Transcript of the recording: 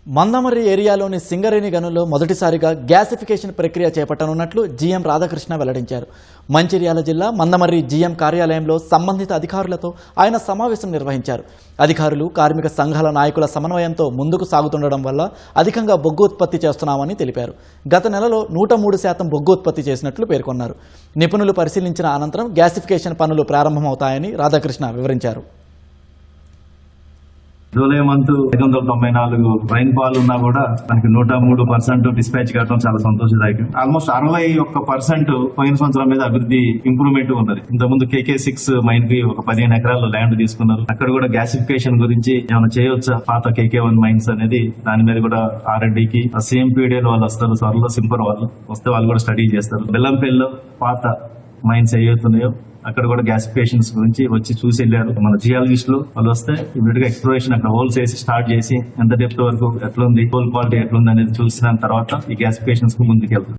మందమర్రి ఏరియాలోని సింగరేణి గనుల్లో మొదటిసారిగా గ్యాసిఫికేషన్ ప్రక్రియ చేపట్టనున్నట్లు జీఎం రాధాకృష్ణ వెల్లడించారు. మంచిర్యాల జిల్లా మందమర్రి జీఎం కార్యాలయంలో సంబంధిత అధికారులతో ఆయన సమావేశం నిర్వహించారు. అధికారులు కార్మిక సంఘాల నాయకుల సమన్వయంతో ముందుకు సాగుతుండడం వల్ల అధికంగా బొగ్గు ఉత్పత్తి చేస్తున్నామని తెలిపారు. గత నెలలో 103% బొగ్గు ఉత్పత్తి చేసినట్లు పేర్కొన్నారు. నిపుణులు పరిశీలించిన అనంతరం గ్యాసిఫికేషన్ పనులు ప్రారంభమవుతాయని రాధాకృష్ణ వివరించారు. జూలై మంత్ 594 రైన్ ఫాల్ ఉన్నా కూడా మనకి 103% డిస్పాచ్ కావడం చాలా సంతోషదాయకం. ఆల్మోస్ట్ 61% పోయిన సంవత్సరం మీద అభివృద్ధి ఇంప్రూవ్మెంట్ ఉన్నది. ఇంతకుముందు KK6 మైన్ కి ఒక 15 ఎకరాల్లో ల్యాండ్ తీసుకున్నారు. అక్కడ కూడా గ్యాసిఫికేషన్ గురించి ఏమైనా చేయవచ్చా, పాత KK1 మైన్స్ అనేది దాని మీద కూడా R&Dకి CMPDL వాళ్ళు వస్తారు, త్వరలో సింపర్ వాళ్ళు వస్తే వాళ్ళు కూడా స్టడీ చేస్తారు. బెల్లంపల్లిలో పాత మైన్స్ ఏవైతున్నాయో అక్కడ కూడా గ్యాసిఫికేషన్స్ గురించి వచ్చి చూసి వెళ్ళారు. మన జియాలజిస్టులు వాళ్ళు వస్తే ఇమీడియట్ గా ఎక్స్ప్లోరేషన్ అక్కడ హోల్స్ వేసి స్టార్ట్ చేసి ఎంత డెప్త్ వరకు ఎట్లుంది, హోల్ క్వాలిటీ ఎట్లుంది అనేది చూసిన తర్వాత ఈ గ్యాసిఫికేషన్స్ కు ముందుకెళ్తారు.